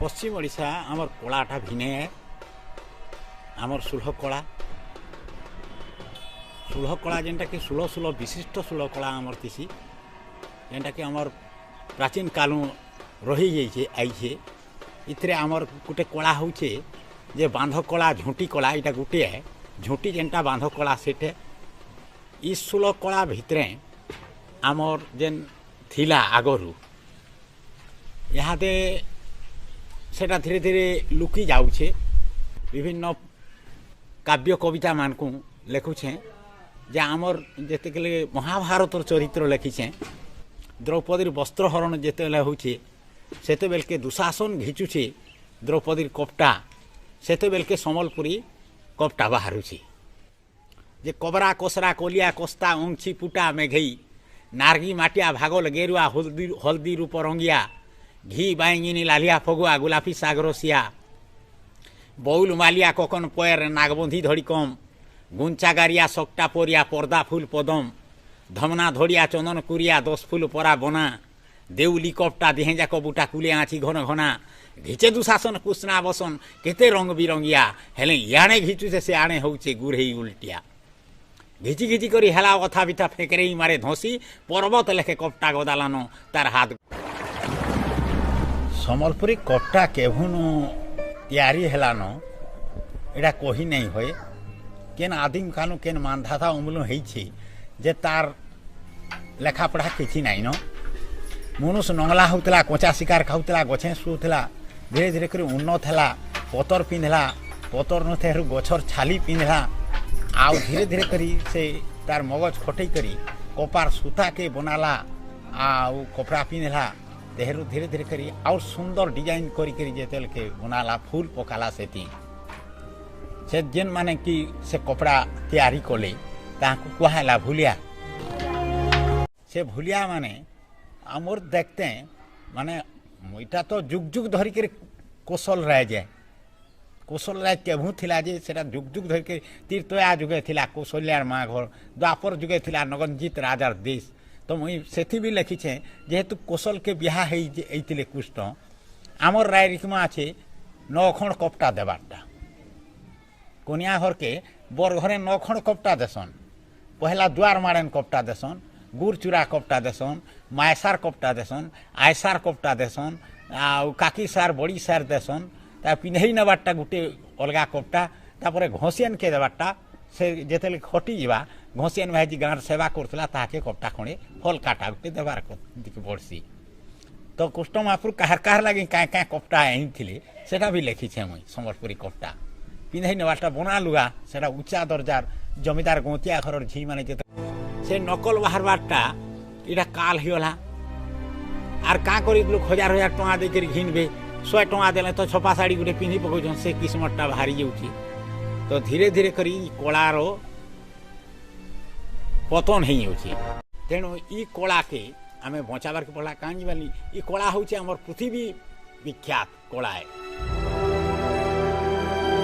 पश्चिम ओडिशा आमर कलाटा भिने आमर सुलह कला जेनटा कि सुलह सुलह विशिष्ट सुलह कला आमर तीसी जेनटा कि आमर प्राचीन कालू रही जाइए आईछे इतरे आमर गोटे कला होचे जे बांध कला झुंटी कला इटा गोटे है झुंटी जेनटा बांध कला सेटे ई सुलह कला भितरे आमर जेन थिला आगरू इहादे सेटा धीरे धीरे लुकी जाऊे विभिन्न काव्य कविता मानकू लिखुछे जे आमर जेतेले महाभारत चरित्र लिखिछे द्रौपदी वस्त्रहरण जेतेले होछे सेते बेलके दुशासन घिचुछे द्रौपदी कपटा सेते बेलके संबलपुरी कपटा बाहरुछे जे कबरा कोसरा कोलिया कोस्ता अंछी पुटा मेघई नारगी माटिया भागल गेरुआ हल्दी रूप रंगिया घी बाइंगिनी लालिया फगुआ गुलाफी सागरसिया बौल मालिया ककन पैर नागबंधी धड़िकम गुंचा गारिया सकटा पोरिया पर्दा फूल पदम धमना धड़िया चंदन कुरिया 10 फूल परा बना देउली कपटा देहे जाक बुटा कुले आछी घन घना घिचे दुशासन कुष्णा बसन केते रंग बिरंगिया हेले याने घिचुसे से आने होउचे गुरही उल्टिया घिची घिची करी हेला कथा बिथा फेकरे मारे धसी पर्वत लेखे कपटा गदालानो तार हाथ संबलपुरी कपटा केभुनु तैयारी हेलानो एटा कही नहीं होए केन आदिम कालू केन मानधाता उमलू होइछे जे तार लेखा पढ़ा किछि नहीं न मनुष्य नंगला होतला कोचा शिकार खाउतला गछे सुतला धीरे धीरे कर उन्नत हला पतर पिंधला पतर न थेरु गछर छाली पिंधला आउ धीरे धीरे करी से तार मगज खटई करी कपार सूता के बनाला आउ कपड़ा पिंधला देहरु धीरे धीरे करी और सुंदर डिजाइन करी करी जेतेल के बनाला फूल पकाला सेती से जेन माने कि से कपड़ा तैयारी कले ताकू कहला भुलिया से भुलिया माने आमर देखते माने इटा तो जुग जुग धरी कर कौशल रह जाए कौशल राज केभू थिला जे सेटा जुग जुग धर के तीर्थया जुगे थिला कौशल्यार माँ घर द्वापर जुगे थिला नगनजीत राजार देश तो मुई सेथि भी लिखी छे जेहेतु कौशल के बिहा होइतिले कुष्ट आमर राय रिकमा আছে 9 खण कपटा देबाटा कोनिया घर के बर घरे 9 खण कपटा देसन पहला द्वार मारन कपटा देसन गुड़ चूरा कपटा देसन मायसार कपटा देसन आयसार कपटा देसन आ काकी सार बड़ी सार देसन ता पिन्हई नबाटा गुटे अलगा कपटा तापरे घोसियन के देबाटा से जेतेले खटी जीवा घोसियन भाईजी गाँव सेवा करथला ताके कपटा खणे फल काटा गुटे देबार दिके पड़सी तो कुष्ट महापुर काहार काहार लागे काय काय कपटा आइन थिले सेटा भी लिखी छे मुई संबलपुरी कपटा पिन्हई नबाटा बना लुगा सेटा उच्चा दर्जार जमीदार गोतिया घर झी माने जेते से नकल बाहरबाटा इटा काल हिला आर का करी लोग 1000 टका दे कर घिनबे 100 टका देले तो छपा साड़ी गुटे पिन्ही पकौछन से किस्मतटा भारी जाउची तो धीरे धीरे करी कलार पतन हो जाउची तेणु ई कला के आमे बचाबार के पड़ा कांजी वाली ई कला होउची हमर पृथ्वी विख्यात कला है।